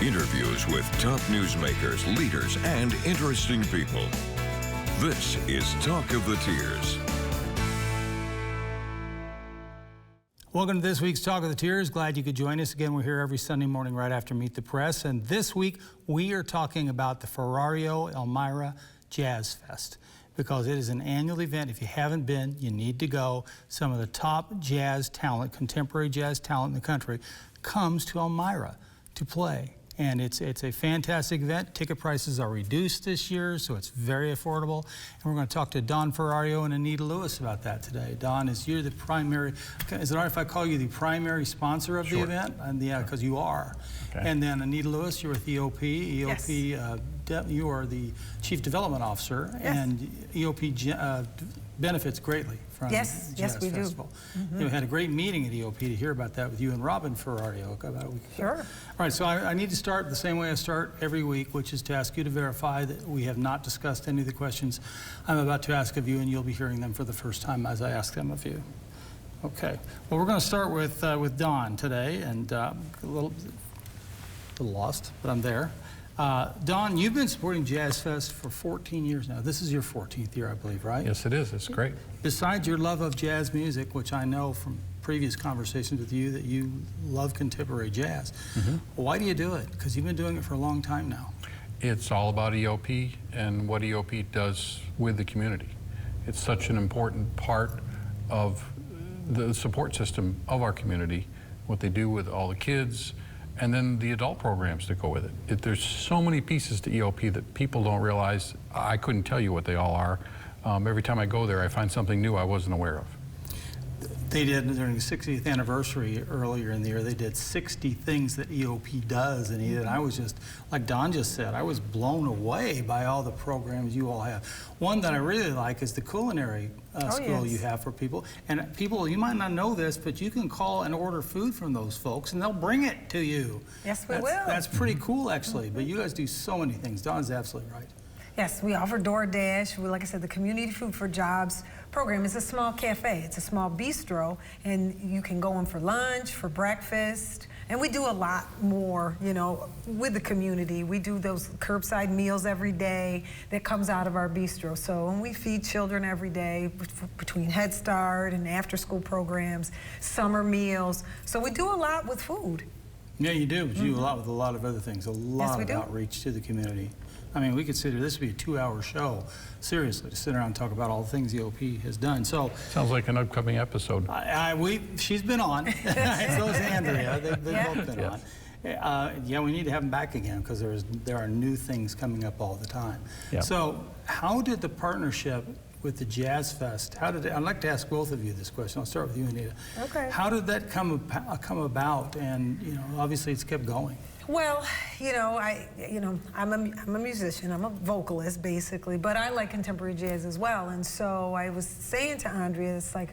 Interviews with top newsmakers, leaders, and interesting people. This is Talk of the Tiers. Welcome to this week's Talk of the Tiers. Glad you could join us again. We're here every Sunday morning right after Meet the Press. And this week, we are talking about the Ferrario Elmira Jazzfest, because it is an annual event. If you haven't been, you need to go. Some of the top jazz talent, contemporary jazz talent in the country, comes to Elmira to play. And it's a fantastic event. Ticket prices are reduced this year, so it's very affordable. And we're going to talk to Don Ferrario and Anita Lewis about that today. Don, you're the primary, is it all right if I call you the primary sponsor of the event? And yeah, because you are. Okay. And then Anita Lewis, you're with EOP. EOP, yes. You are the Chief Development Officer, yes. And EOP benefits greatly from yes, the Jazz yes, we Festival. Do. Mm-hmm. We had a great meeting at EOP to hear about that with you and Robin Ferrario about a week ago. Sure. All right, so I need to start the same way I start every week, which is to ask you to verify that we have not discussed any of the questions I'm about to ask of you, and you'll be hearing them for the first time as I ask them of you. Okay. Well, we're going to start with Don today, and a little lost, but I'm there. Don, you've been supporting Jazz Fest for 14 years now. This is your 14th year, I believe, right? Yes, it is. It's great. Besides your love of jazz music, which I know from previous conversations with you that you love contemporary jazz, why do you do it? Because you've been doing it for a long time now. It's all about EOP and what EOP does with the community. It's such an important part of the support system of our community, what they do with all the kids, and then the adult programs that go with it. There's so many pieces to EOP that people don't realize. I couldn't tell you what they all are. Every time I go there, I find something new I wasn't aware of. They did, during the 60th anniversary earlier in the year, they did 60 things that EOP does, and I was just, like Don just said, I was blown away by all the programs you all have. One that I really like is the culinary school you have for people. And people, you might not know this, but you can call and order food from those folks, and they'll bring it to you. Yes, we will. That's pretty cool, actually, but you guys do so many things. Don's absolutely right. Yes, we offer DoorDash. Like I said, the Community Food for Jobs program is a small cafe. It's a small bistro, and you can go in for lunch, for breakfast, and we do a lot more, you know, with the community. We do those curbside meals every day that comes out of our bistro. So, and we feed children every day between Head Start and after-school programs, summer meals. So we do a lot with food. Yeah, you do, but you do a lot with a lot of other things, a lot of outreach to the community. I mean, we consider this to be a 2-hour show, seriously, to sit around and talk about all the things EOP has done. So sounds like an upcoming episode. She's been on. So is Andrea. They've both been on. Yeah, we need to have them back again because there are new things coming up all the time. Yeah. So how did the partnership with the Jazz Fest, I'd like to ask both of you this question. I'll start with you, Anita. Okay. How did that come about? And, you know, obviously it's kept going. Well, I'm a musician. I'm a vocalist, basically, but I like contemporary jazz as well. And so I was saying to Andrea, it's like,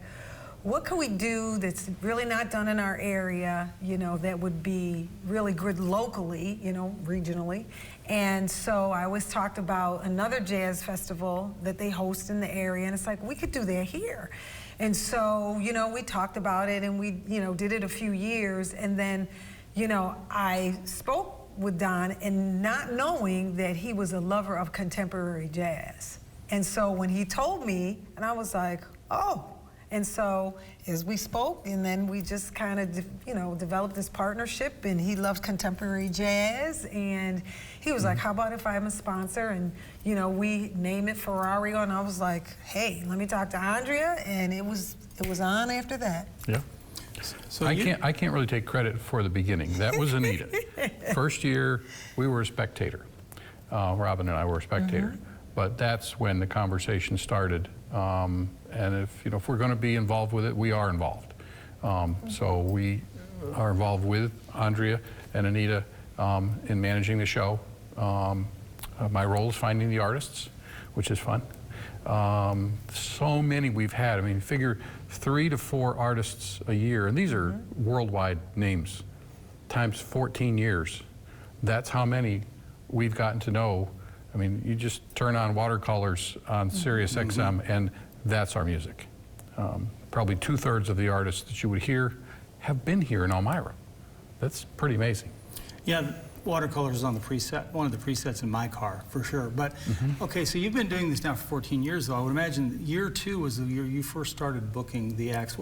what can we do that's really not done in our area, you know, that would be really good locally, you know, regionally? And so I always talked about another jazz festival that they host in the area, and it's like, we could do that here. And so, you know, we talked about it, and we, you know, did it a few years, and then, you know, I spoke with Don and not knowing that he was a lover of contemporary jazz. And so when he told me, and I was like, oh. And so as we spoke, and then we just kind of, you know, developed this partnership, and he loves contemporary jazz, and he was like, how about if I'm a sponsor? And, you know, we name it Ferrario, and I was like, hey, let me talk to Andrea, and it was on after that. Yeah. So I can't really take credit for the beginning. That was Anita. First year, we were a spectator. Robin and I were a spectator. But that's when the conversation started. And if we're going to be involved with it, we are involved. So we are involved with Andrea and Anita in managing the show. My role is finding the artists, which is fun. So many we've had. I mean, figure 3 to 4 artists a year, and these are worldwide names, times 14 years. That's how many we've gotten to know. I mean, you just turn on watercolors on Sirius XM, and that's our music. Probably 2/3 of the artists that you would hear have been here in Elmira. That's pretty amazing. Yeah, Watercolors is on the preset, one of the presets in my car, for sure. But, okay, so you've been doing this now for 14 years, though. I would imagine year 2 was the year you first started booking the acts.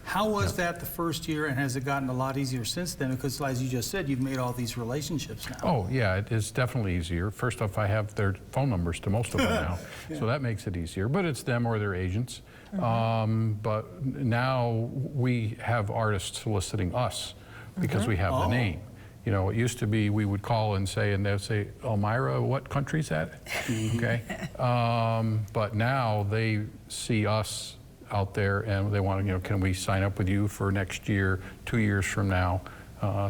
How was that the first year, and has it gotten a lot easier since then? Because, as you just said, you've made all these relationships now. Oh, yeah, it is definitely easier. First off, I have their phone numbers to most of them now, so that makes it easier. But it's them or their agents. But now we have artists soliciting us because we have the name. You know, it used to be we would call and say, and they'd say, Elmira, what country's that? Okay. But now they see us out there and they want to, you know, can we sign up with you for next year, 2 years from now,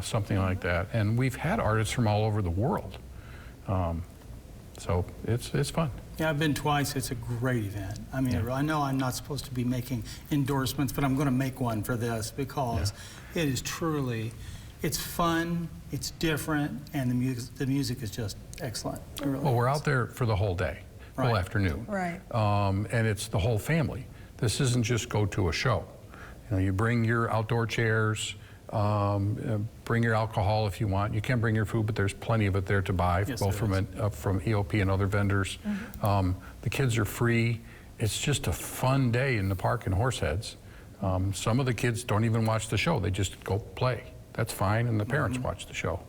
something like that. And we've had artists from all over the world. So it's fun. Yeah, I've been twice. It's a great event. I mean, I know I'm not supposed to be making endorsements, but I'm going to make one for this because it is truly, it's fun, it's different, and the music is just excellent. Really well, we're out there for the whole day, whole afternoon. Right. And it's the whole family. This isn't just go to a show. You know, you bring your outdoor chairs, bring your alcohol if you want. You can bring your food, but there's plenty of it there to buy, both from EOP and other vendors. The kids are free. It's just a fun day in the park in Horseheads. Some of the kids don't even watch the show. They just go play. That's fine, and the parents watch the show.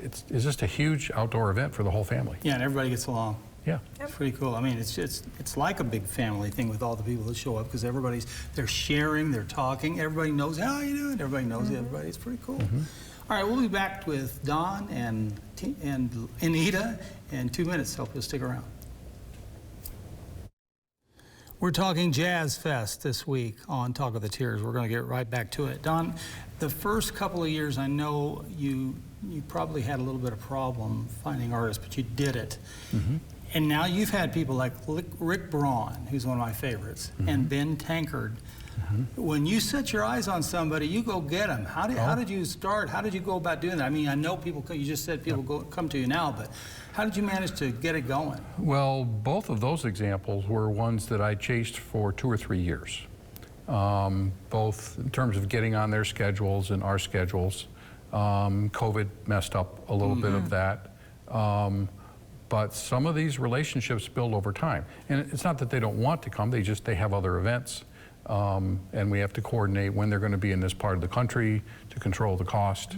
It's just a huge outdoor event for the whole family. Yeah, and everybody gets along. Yeah. It's pretty cool. I mean, it's like a big family thing with all the people that show up because they're sharing, they're talking, everybody knows how you doing, everybody knows everybody. It's pretty cool. All right, we'll be back with Don and Anita in 2 minutes, so please stick around. We're talking Jazz Fest this week on Talk of the Tiers. We're going to get right back to it. Don, the first couple of years, I know you probably had a little bit of problem finding artists, but you did it. And now you've had people like Rick Braun, who's one of my favorites, and Ben Tankard. When you set your eyes on somebody, you go get them. How did you start? How did you go about doing that? I mean, I know people, you just said people come to you now, but how did you manage to get it going? Well, both of those examples were ones that I chased for 2 or 3 years, both in terms of getting on their schedules and our schedules. COVID messed up a little bit of that. But some of these relationships build over time. And it's not that they don't want to come, they have other events. And we have to coordinate when they're going to be in this part of the country to control the cost.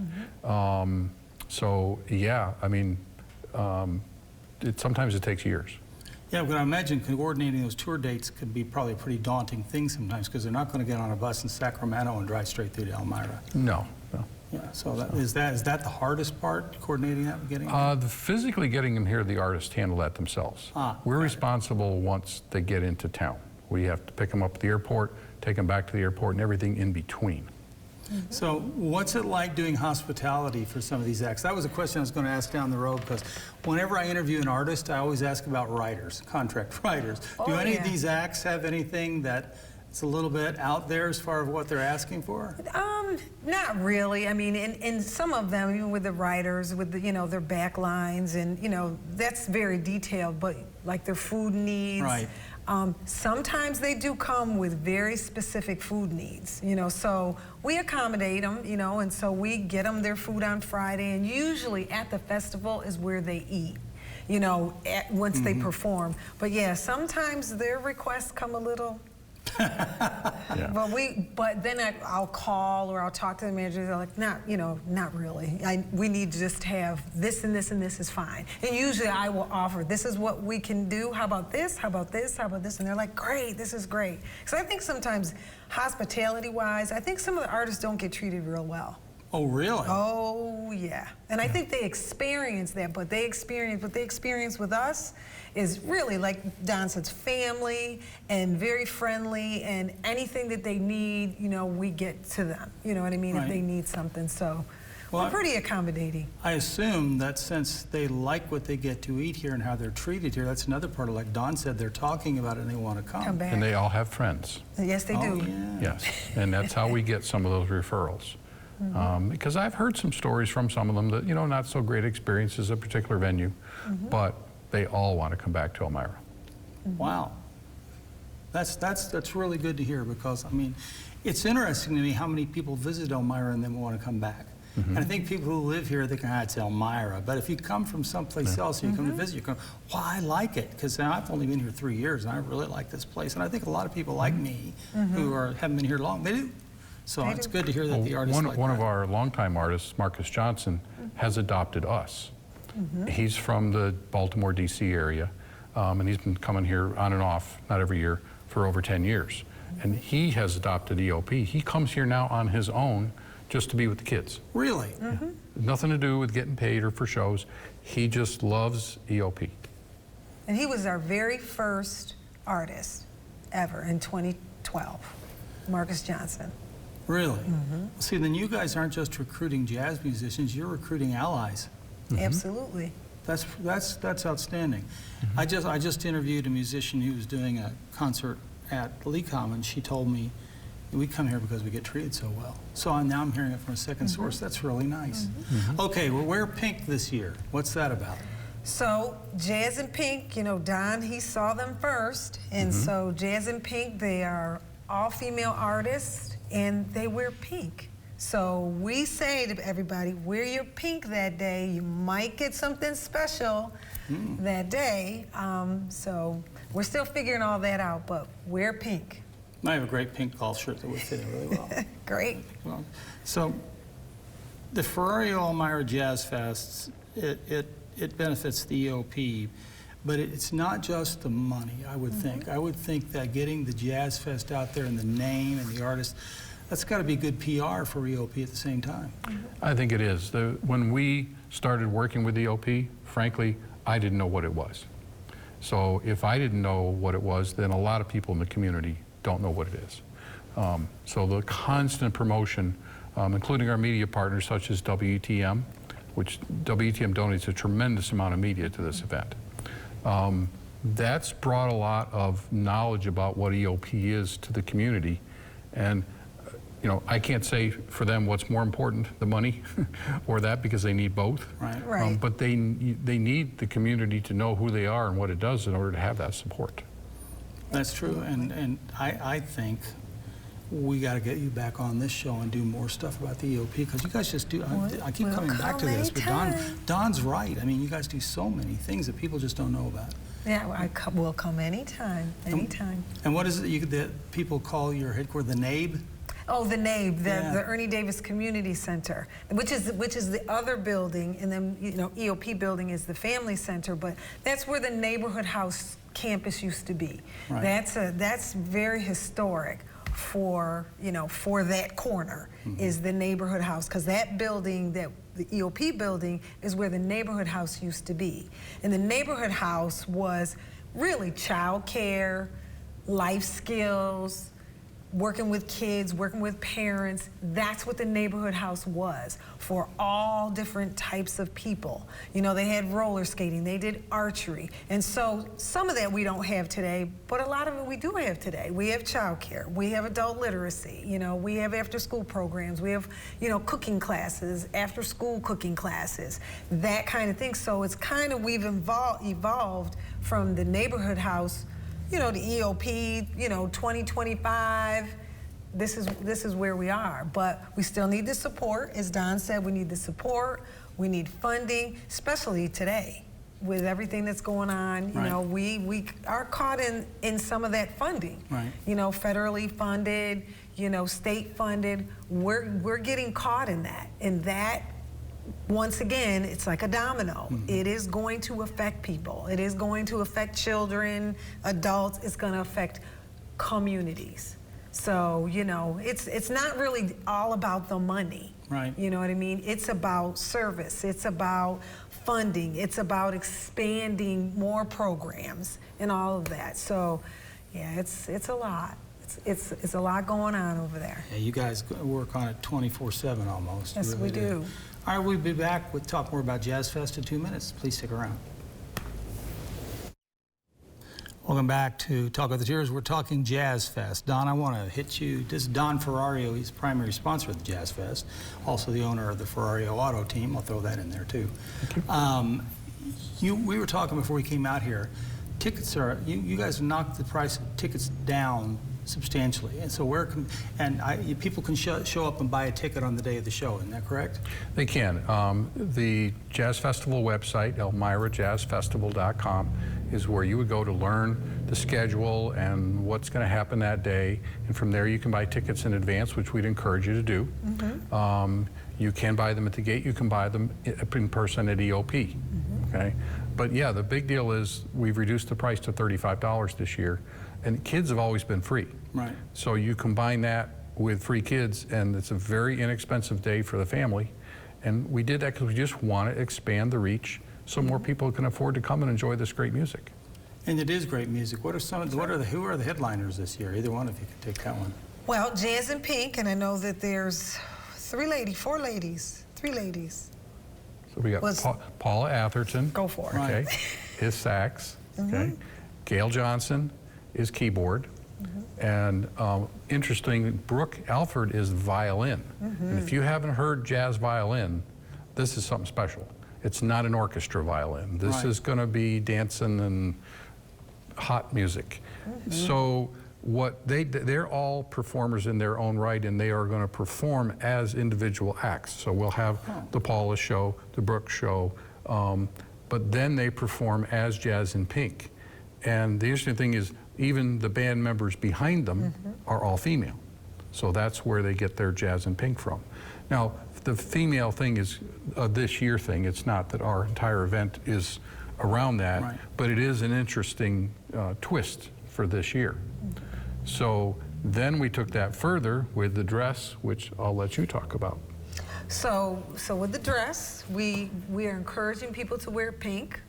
So yeah, I mean, sometimes it takes years. Yeah, but I imagine coordinating those tour dates could be probably a pretty daunting thing sometimes because they're not going to get on a bus in Sacramento and drive straight through to Elmira. No, no. Yeah, so is that the hardest part, coordinating that and getting physically getting them here, the artists handle that themselves. We're responsible once they get into town. We have to pick them up at the airport, take them back to the airport, and everything in between. So what's it like doing hospitality for some of these acts? That was a question I was going to ask down the road because whenever I interview an artist, I always ask about writers, contract writers. Do any of these acts have anything that it's a little bit out there as far as what they're asking for? Not really. I mean, in some of them, even with the writers, with the, their back lines, and that's very detailed. But like their food needs, right? Sometimes they do come with very specific food needs. So we accommodate them. And so we get them their food on Friday, and usually at the festival is where they eat. Once they perform. But yeah, sometimes their requests come a little. But then I'll call or I'll talk to the manager. They're like, not really. We need to just have this and this and this is fine. And usually I will offer, this is what we can do. How about this? How about this? How about this? And they're like, great, this is great. Because I think sometimes hospitality-wise, I think some of the artists don't get treated real well. Oh, really? Oh, yeah. And I think they experience that, but what they experience with us is really, like Don said, family and very friendly, and anything that they need, we get to them. You know what I mean? Right. If they need something. So we're pretty accommodating. I assume that since they like what they get to eat here and how they're treated here, that's another part of, like Don said, they're talking about it and they want to come back. And they all have friends. Yes, they do. Yeah. Yes, and that's how we get some of those referrals. Because I've heard some stories from some of them that, not so great experiences at a particular venue, but they all want to come back to Elmira. Wow. That's really good to hear because, I mean, it's interesting to me how many people visit Elmira and then want to come back. And I think people who live here, they can, it's Elmira. But if you come from someplace else, you come to visit, you go, well, I like it. Because I've only been here 3 years, and I really like this place. And I think a lot of people like me who haven't been here long, they do. So it's good to hear that the artists like one that. of our longtime artists, Marcus Johnson, has adopted us. He's from the Baltimore, D.C. area, and he's been coming here on and off, not every year, for over 10 years. And he has adopted EOP. He comes here now on his own just to be with the kids. Really? Nothing to do with getting paid or for shows. He just loves EOP. And he was our very first artist ever in 2012, Marcus Johnson. Really? See, then you guys aren't just recruiting jazz musicians, you're recruiting allies. Absolutely. That's outstanding. I just interviewed a musician who was doing a concert at LECOM, and she told me, we come here because we get treated so well. So now I'm hearing it from a second source. That's really nice. Okay, well, we're Pink this year. What's that about? So Jazz and Pink, you know, Don, he saw them first. And so Jazz and Pink, they are all female artists, and they wear pink. So we say to everybody, wear your pink that day. You might get something special that day. So we're still figuring all that out, but wear pink. I have a great pink golf shirt that would fit it really well. Great. Well, so the Ferrario Elmira Jazzfest, it benefits the EOP, but it's not just the money, I would think. I would think that getting the Jazz Fest out there and the name and the artist, that's got to be good PR for EOP at the same time. I think it is. When we started working with EOP, frankly, I didn't know what it was. So if I didn't know what it was, then a lot of people in the community don't know what it is. So the constant promotion, including our media partners such as WETM, which WETM donates a tremendous amount of media to this event. That's brought a lot of knowledge about what EOP is to the community. And you know, I can't say for them what's more important, the money or that, because they need both. Right. But they need the community to know who they are and what it does in order to have that support. That's true, and I think we got to get you back on this show and do more stuff about the EOP, because you guys just do, I keep coming back to this, but Don's right. I mean, you guys do so many things that people just don't know about. Yeah, we'll come anytime, anytime. And what is it that people call your headquarters, the NABE? Oh, the NABE, the Ernie Davis Community Center, which is the other building, and then, you know, EOP building is the family center, but that's where the neighborhood house campus used to be. Right. That's very historic for, you know, for that corner is the neighborhood house, because that building, the EOP building, is where the neighborhood house used to be. And the neighborhood house was really child care, life skills, working with kids, working with parents. That's what the neighborhood house was for all different types of people. You know, they had roller skating, they did archery. And so some of that we don't have today, but a lot of it we do have today. We have childcare, we have adult literacy, you know, we have after school programs, we have, you know, cooking classes, after school cooking classes, that kind of thing. So it's kind of, we've evolved from the neighborhood house, you know, the EOP, you know, 2025, this is where we are. But we still need the support. As Don said, we need the support, we need funding, especially today with everything that's going on. You know, we are caught in some of that funding. You know, federally funded, you know, state funded. We're getting caught in that. And that, once again, it's like a domino. It is going to affect people. It is going to affect children, adults. It's going to affect communities. So, you know, it's not really all about the money. You know what I mean? It's about service. It's about funding. It's about expanding more programs and all of that. So, yeah, it's a lot. It's a lot going on over there. Yeah, you guys work on it 24/7 almost. Yes, we do. All right, we'll be back. We'll talk more about Jazz Fest in 2 minutes. Please stick around. Welcome back to Talk with the Tears. We're talking Jazz Fest. Don, I want to hit you. This is Don Ferrario. He's the primary sponsor of the Jazz Fest, also the owner of the Ferrario Auto Team. I'll throw that in there too. We were talking before we came out here. Tickets are, you guys knocked the price of tickets down substantially. And so people can show up and buy a ticket on the day of the show, isn't that correct? They can. The Jazz Festival website, elmirajazzfestival.com, is where you would go to learn the schedule and what's going to happen that day. And from there you can buy tickets in advance, which we'd encourage you to do. You can buy them at the gate. You can buy them in person at EOP. Okay? But yeah, the big deal is we've reduced the price to $35 this year. And kids have always been free. Right. So you combine that with free kids, and it's a very inexpensive day for the family. And we did that because we just want to expand the reach so more people can afford to come and enjoy this great music. And it is great music. Who are the headliners this year? Either one, if you could take that one. Well, Jazz in Pink, and I know that there's three ladies. So we got Paula Atherton. Go for it. Okay, is sax. Okay, Gail Johnson is keyboard. And interesting, Brooke Alford is violin. And if you haven't heard jazz violin, this is something special. It's not an orchestra violin. This is going to be dancing and hot music. So they're all performers in their own right, and they are going to perform as individual acts. So we'll have the Paula show, the Brooke show, but then they perform as Jazz in Pink. And the interesting thing is, even the band members behind them are all female. So that's where they get their Jazz in Pink from. Now, the female thing is a this year thing. It's not that our entire event is around that, but it is an interesting twist for this year. So then we took that further with the dress, which I'll let you talk about. So with the dress, we are encouraging people to wear pink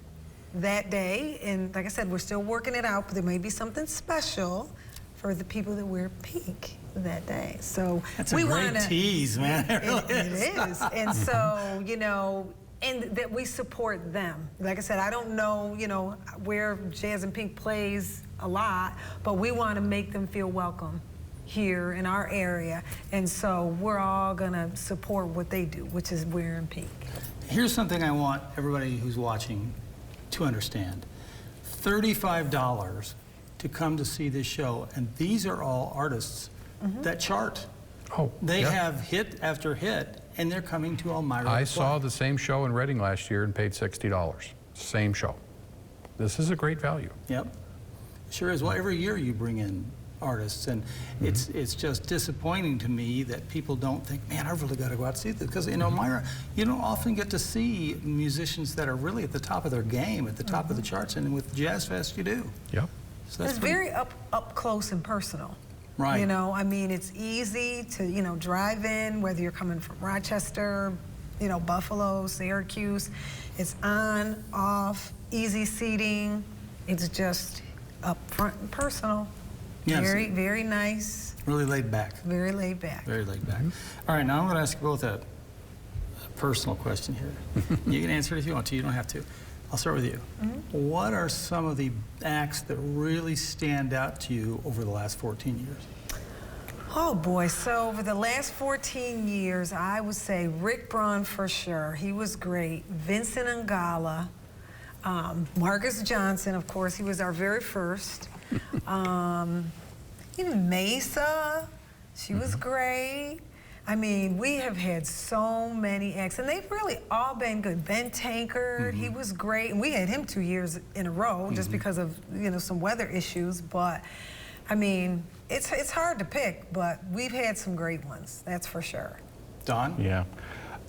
that day, and like I said, we're still working it out, but there may be something special for the people that wear pink that day. So that's a great tease, man. It is. And so, you know, and that we support them. Like I said, I don't know, you know, where Jazz in Pink plays a lot, but we want to make them feel welcome here in our area. And so we're all gonna support what they do, which is wearing pink. Here's something I want everybody who's watching to understand. $35 to come to see this show, and these are all artists that chart. They have hit after hit, and they're coming to Elmira. I saw the same show in Reading last year and paid $60. Same show. This is a great value. Yep, sure is. Well, every year you bring in artists, and it's just disappointing to me that people don't think, man, I've really got to go out and see this, because in Elmira you don't often get to see musicians that are really at the top of their game, at the top of the charts, and with Jazz Fest you do. Yep. So it's very up close and personal. Right. You know, I mean, it's easy to, you know, drive in, whether you're coming from Rochester, you know, Buffalo, Syracuse. It's on, off, easy seating. It's just up front and personal. Yes. Very, very nice. Really laid back. Very laid back. Very laid back. All right, now I'm going to ask you both a personal question here. You can answer it if you want to. You don't have to. I'll start with you. What are some of the acts that really stand out to you over the last 14 years? Oh boy, so over the last 14 years, I would say Rick Braun for sure. He was great. Vincent Angala, Marcus Johnson, of course, he was our very first. Even Mesa, she was great. I mean, we have had so many acts, and they've really all been good. Ben Tankard, he was great, and we had him 2 years in a row just because of, you know, some weather issues. But I mean, it's hard to pick, but we've had some great ones, that's for sure. Don? Yeah,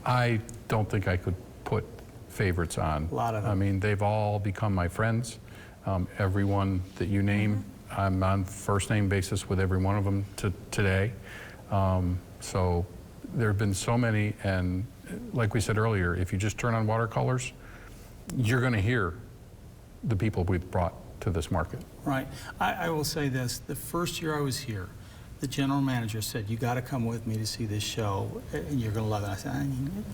I don't think I could put favorites on. A lot of them. I mean, they've all become my friends. Everyone that you name, I'm on first name basis with every one of them today. So there have been so many, and like we said earlier, if you just turn on watercolors, you're going to hear the people we've brought to this market. Right. I will say this. The first year I was here, the general manager said, you got to come with me to see this show, and you're going to love it. I said,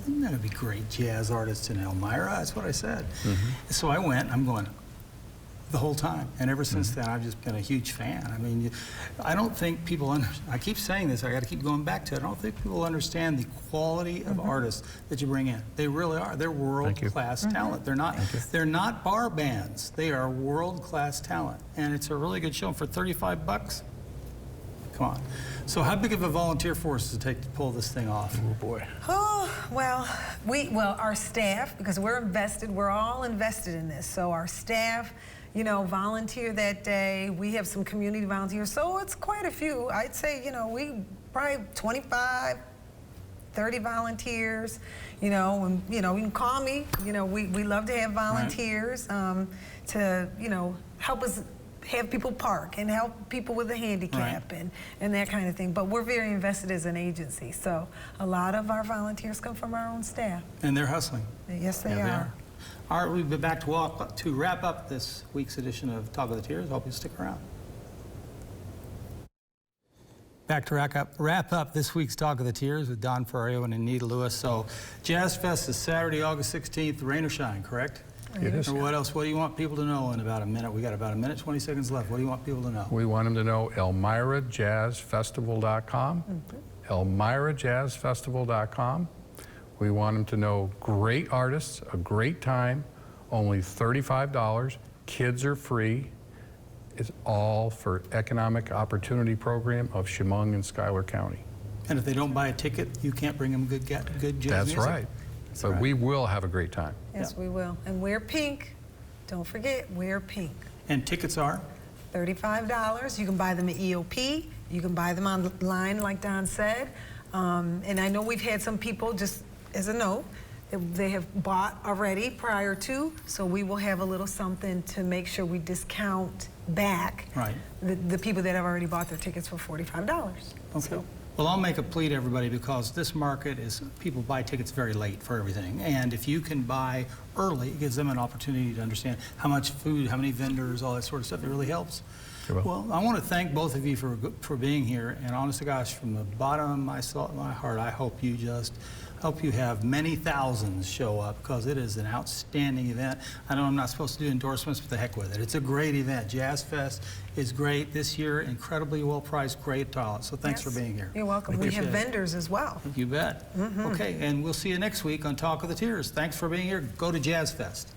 isn't that going to be great jazz artists in Elmira? That's what I said. So I went, I'm going, the whole time, and ever since then I've just been a huge fan. I mean, I don't think people I keep saying this, I got to keep going back to it. I don't think people understand the quality of artists that you bring in. They really are. They're world-class talent. They're not bar bands. They are world-class talent, and it's a really good show. For $35, Come on. So how big of a volunteer force does it take to pull this thing off? Oh, boy. Oh, well, our staff, because we're all invested in this. So our staff, you know, volunteer that day. We have some community volunteers, so it's quite a few. I'd say, you know, we probably 25, 30 volunteers, you know, and, you know, you can call me. You know, we love to have volunteers to, you know, help us have people park and help people with a handicap and that kind of thing. But we're very invested as an agency, so a lot of our volunteers come from our own staff. And they're hustling. Yes, they are. All right, we'll be back to wrap up this week's edition of Talk of the Tiers. Hope you stick around. Back to wrap up this week's Talk of the Tiers with Don Ferrario and Anita Lewis. So, Jazz Fest is Saturday, August 16th, rain or shine, correct? It is. Or what else? What do you want people to know in about a minute? We got about a minute, 20 seconds left. What do you want people to know? We want them to know ElmiraJazzFestival.com, ElmiraJazzFestival.com. We want them to know great artists, a great time, only $35. Kids are free. It's all for Economic Opportunity Program of Chemung and Schuyler County. And if they don't buy a ticket, you can't bring them good jazz That's music? right. But we will have a great time. Yes, we will. And wear pink. Don't forget, wear pink. And tickets are? $35. You can buy them at EOP. You can buy them online, like Don said. And I know we've had some people, just as a note, they have bought already prior to, so we will have a little something to make sure we discount back the people that have already bought their tickets for $45. Okay. So, well, I'll make a plea to everybody, because this market is, people buy tickets very late for everything. And if you can buy early, it gives them an opportunity to understand how much food, how many vendors, all that sort of stuff. It really helps. Well, I want to thank both of you for being here. And honest to gosh, from the bottom of my heart, I hope you have many thousands show up, because it is an outstanding event. I know I'm not supposed to do endorsements, but the heck with it. It's a great event. Jazz Fest is great this year, incredibly well priced, great talent. So thanks for being here. You're welcome. We have vendors as well. You bet. Okay, and we'll see you next week on Talk of the Tiers. Thanks for being here. Go to Jazz Fest.